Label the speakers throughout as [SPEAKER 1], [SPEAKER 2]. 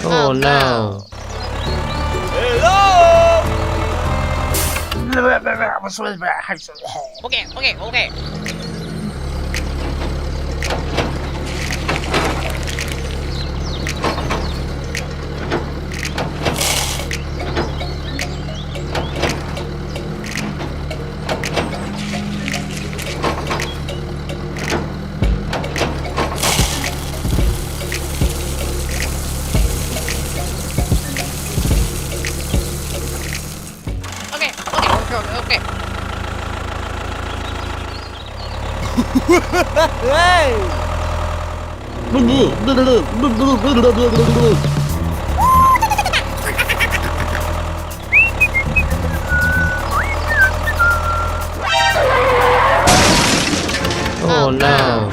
[SPEAKER 1] Oh no.
[SPEAKER 2] Okay. Okay.
[SPEAKER 1] Oh no.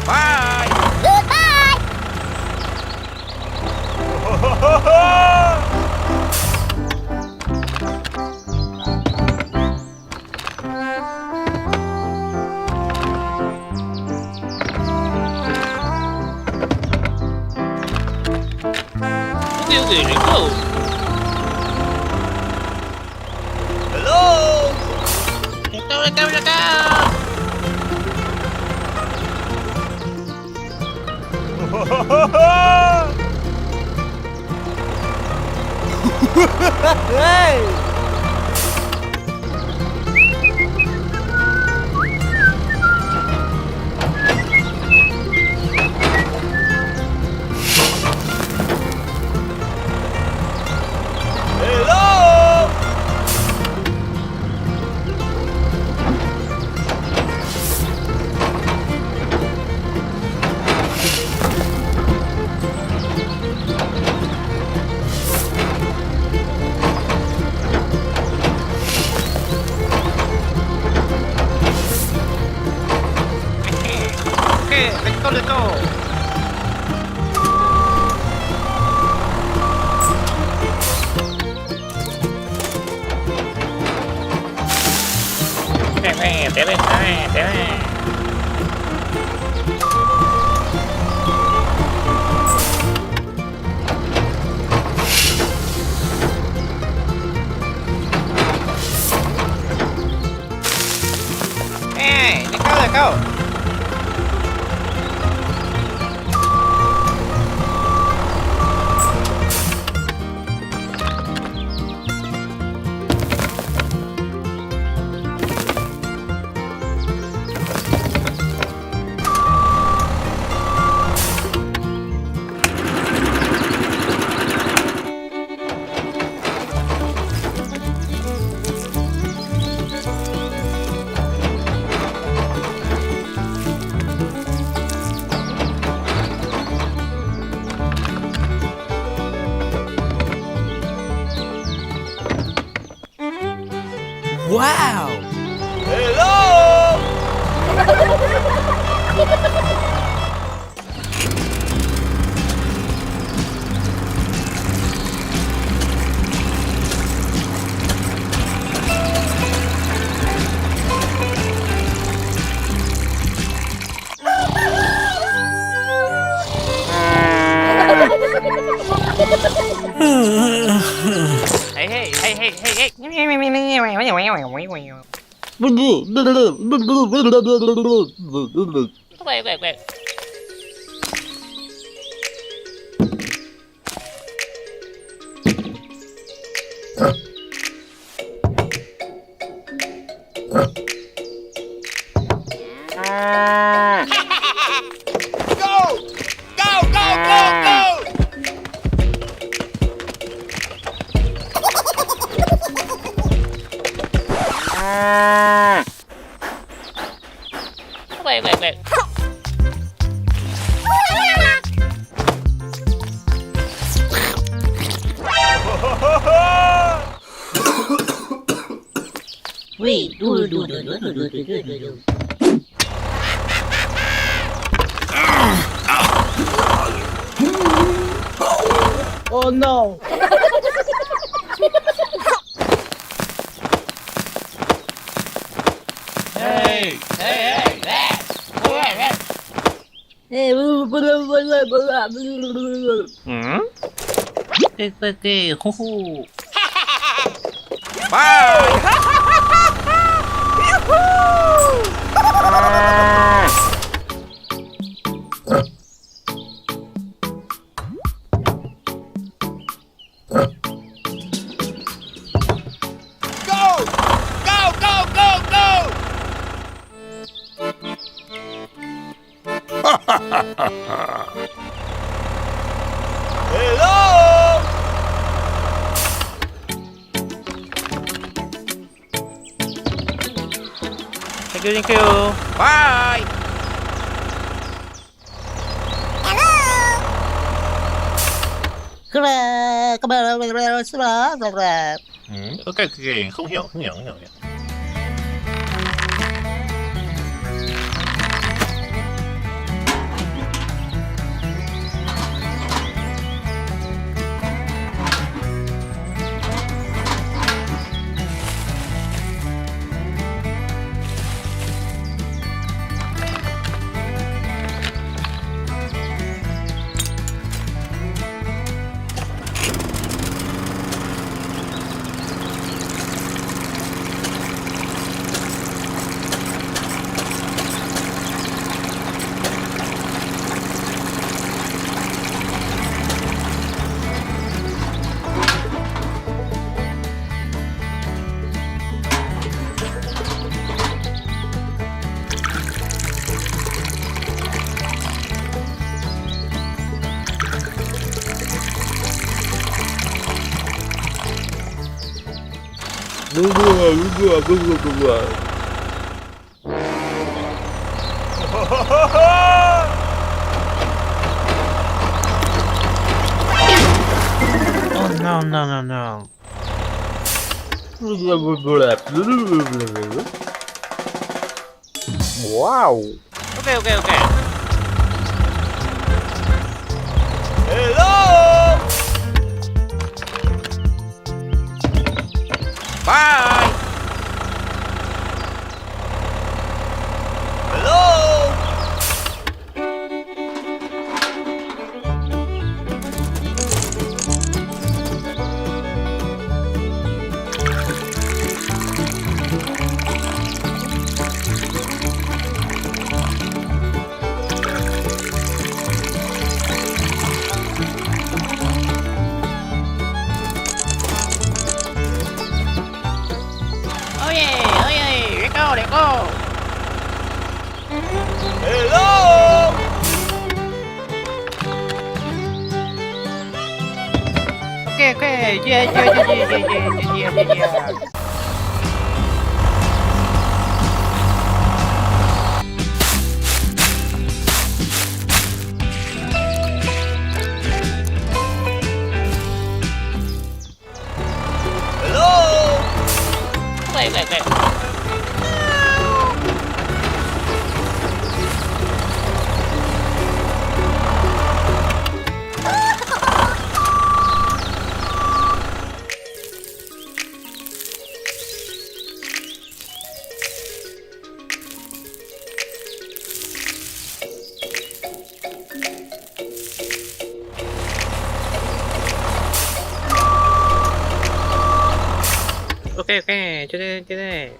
[SPEAKER 3] Bye.
[SPEAKER 4] Goodbye.
[SPEAKER 2] Okay, let's go.
[SPEAKER 3] Hello.
[SPEAKER 2] Let's go.
[SPEAKER 3] Hello.
[SPEAKER 2] Okay, let's go. Hey, let's go.
[SPEAKER 3] Wow. Hello.
[SPEAKER 2] Hey.
[SPEAKER 3] Go! Go, go, go, go!
[SPEAKER 4] Wait, do. Oh no!
[SPEAKER 2] Hey, hey, hey,
[SPEAKER 4] Hey,
[SPEAKER 2] hoo.
[SPEAKER 3] Bye! Go! Go, go, go, go! Hello!
[SPEAKER 2] Thank you.
[SPEAKER 3] Bye!
[SPEAKER 2] Okay, không hiểu. Oh no.
[SPEAKER 1] Wow.
[SPEAKER 2] Okay.
[SPEAKER 3] Hello! Bye! Hello!
[SPEAKER 2] Oh yeah, let's go.
[SPEAKER 3] Hello!
[SPEAKER 2] Okay, yeah.
[SPEAKER 3] Hello!
[SPEAKER 2] Wait. Okay. ok chơi đây chơi đây.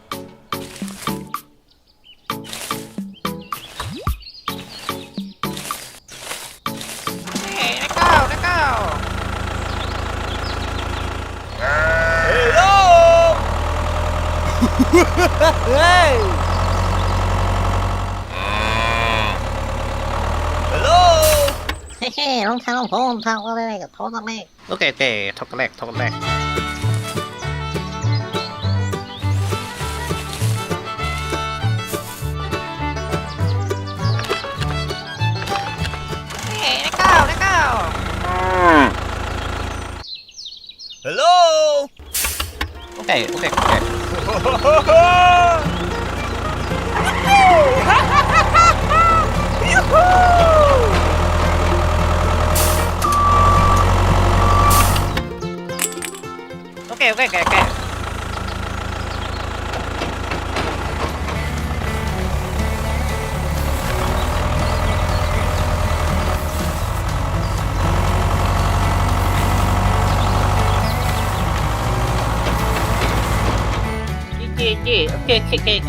[SPEAKER 2] Let's go let's go.
[SPEAKER 3] Hello. Hey. Hello.
[SPEAKER 4] Hehe, rong thang qua đâyกับท้องแม่
[SPEAKER 2] Ok ok thọc cái lẹt. Let's go let's go.
[SPEAKER 3] Hello.
[SPEAKER 2] Ok ok. Ok.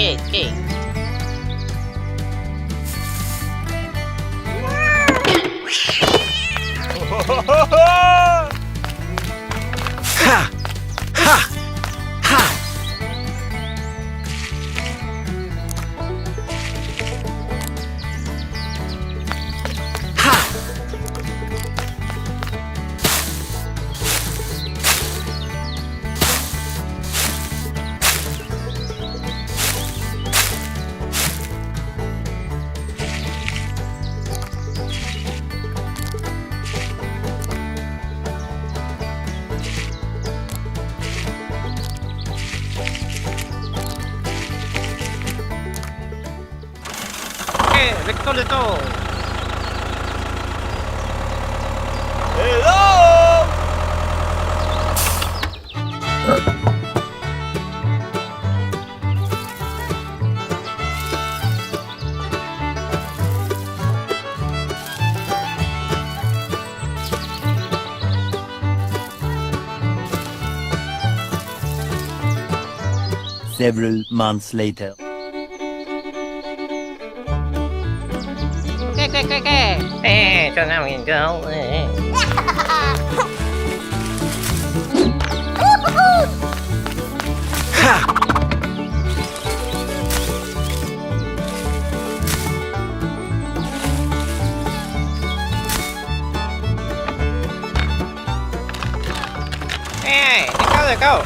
[SPEAKER 2] Ok. Let's go.
[SPEAKER 3] Hello.
[SPEAKER 5] Several months later.
[SPEAKER 2] Ok. Cho nào mình go. Hey, let's go.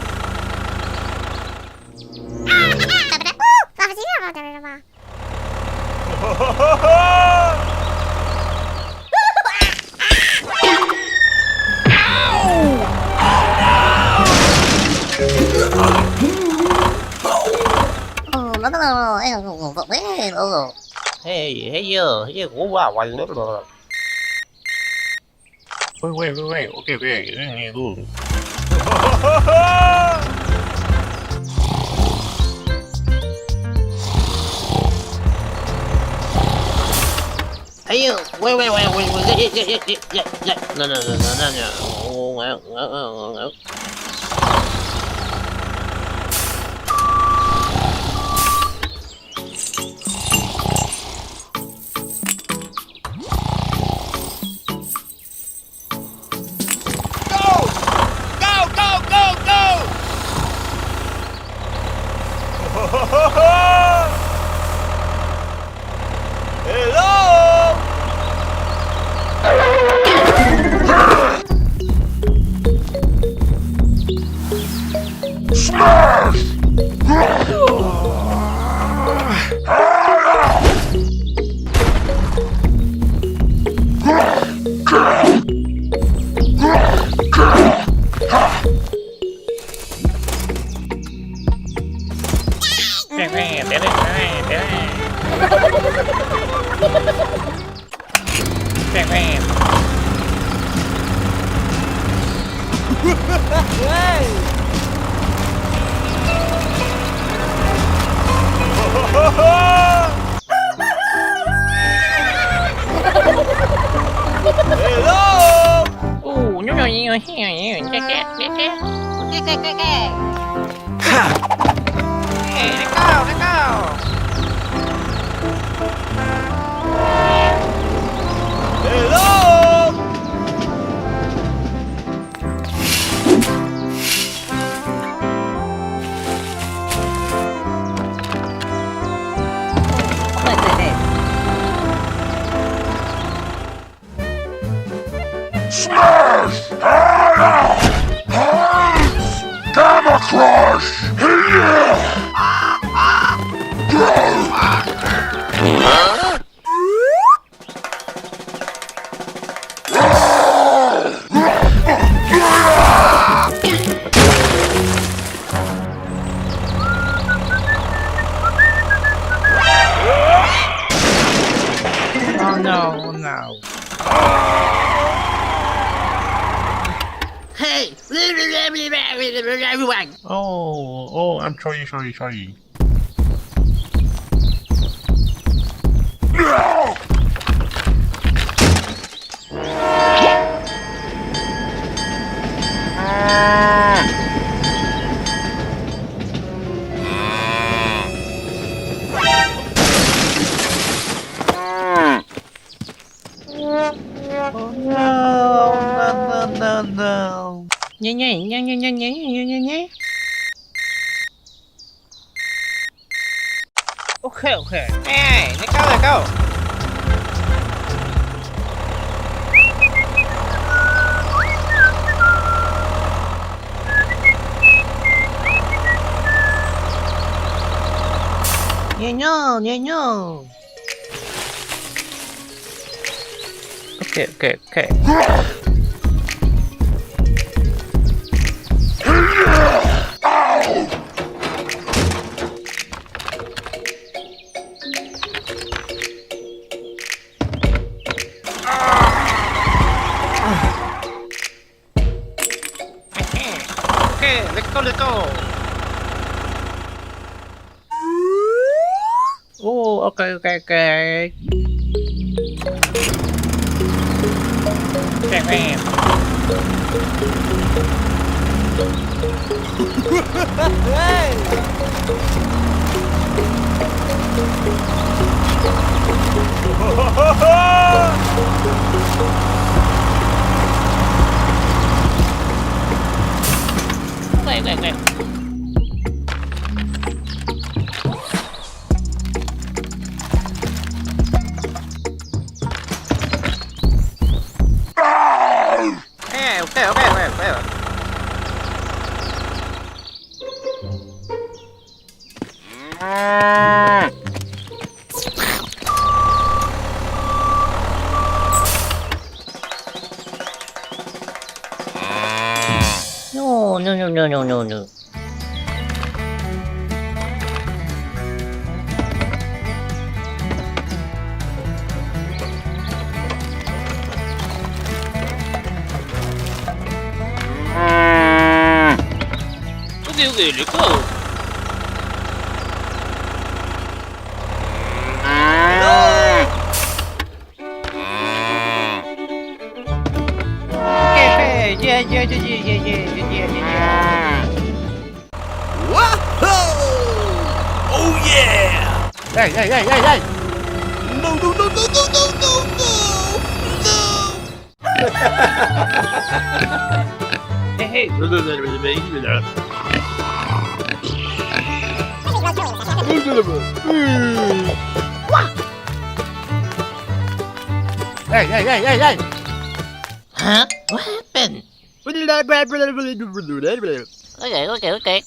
[SPEAKER 2] Hey giờ của wow quay nữa rồi. Wait. Ok. Hey you, wait. Yeah. No. Oh.
[SPEAKER 3] Hello. Hello.
[SPEAKER 2] Nhúc nhoi,
[SPEAKER 3] Ha!
[SPEAKER 2] Oh no, no.
[SPEAKER 4] Hey! Everyone!
[SPEAKER 6] Oh, I'm sorry.
[SPEAKER 2] No. Okay. Hey, let go.
[SPEAKER 4] No.
[SPEAKER 2] Okay. Okay, let's go. Oh, okay. Okay. Wait. Hey, okay.
[SPEAKER 4] No.
[SPEAKER 2] Okay, let's go. Okay. Yeah.
[SPEAKER 3] Whoa! Oh yeah!
[SPEAKER 2] Hey.
[SPEAKER 3] No!
[SPEAKER 2] Hey. Hey.
[SPEAKER 4] Huh? What happened? Okay.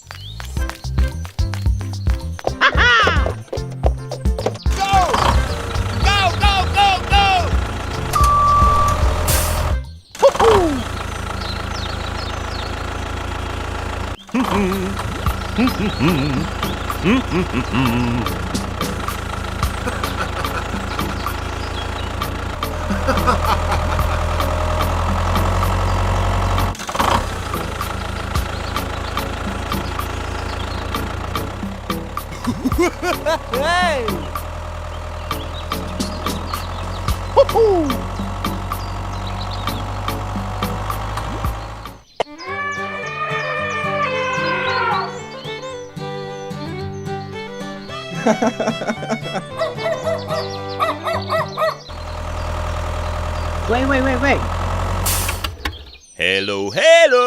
[SPEAKER 3] Hey!
[SPEAKER 2] Wait.
[SPEAKER 3] Hello!
[SPEAKER 2] Hey, okay.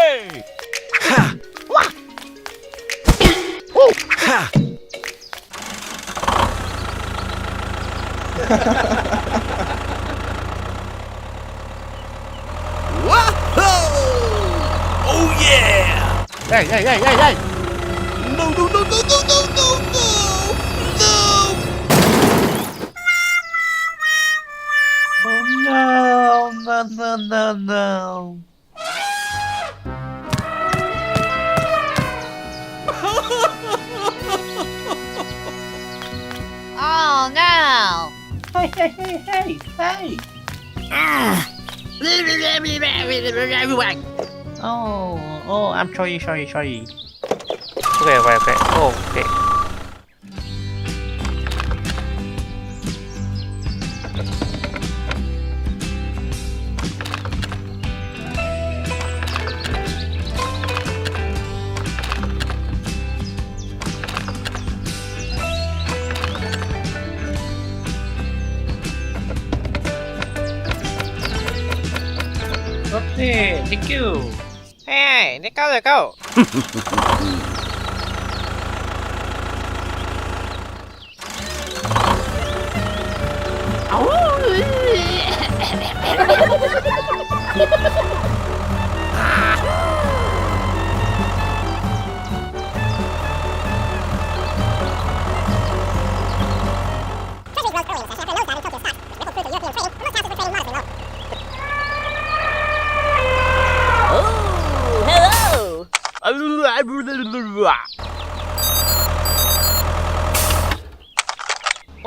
[SPEAKER 3] Hey! Whoa! Oh yeah!
[SPEAKER 2] Hey, hey, hey, hey, hey!
[SPEAKER 3] No, no, no, no, no, no, no, no! No!
[SPEAKER 2] Oh no, no, no, no, no.
[SPEAKER 7] Oh no!
[SPEAKER 2] Hey, hey, hey, hey, hey! Oh, I'm sorry. Okay. Oh, okay. Okay, thank you.
[SPEAKER 7] Hey, let go.
[SPEAKER 4] Hello!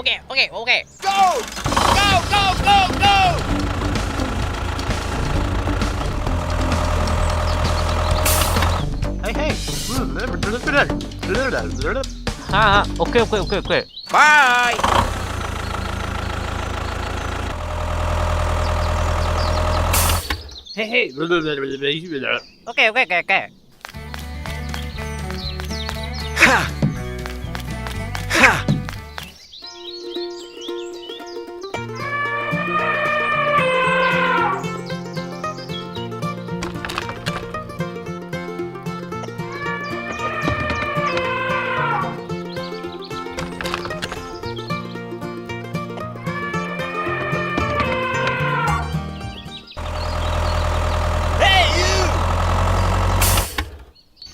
[SPEAKER 7] Okay.
[SPEAKER 3] Go! Go!
[SPEAKER 2] Hey. Okay.
[SPEAKER 7] Bye.
[SPEAKER 2] Hey.
[SPEAKER 7] Okay.
[SPEAKER 3] Ha! Ha!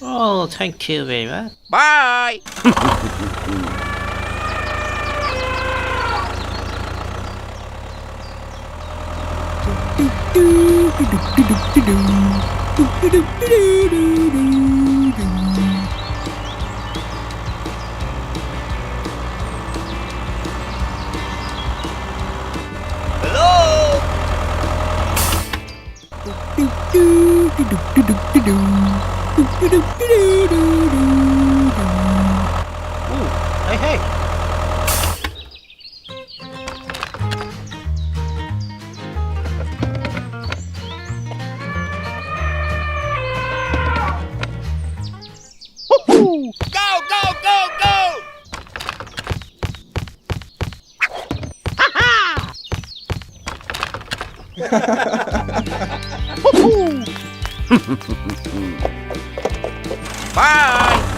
[SPEAKER 2] Oh, thank you very much.
[SPEAKER 7] Bye.
[SPEAKER 3] Hello?
[SPEAKER 2] Hey.
[SPEAKER 3] Go!
[SPEAKER 7] Bye.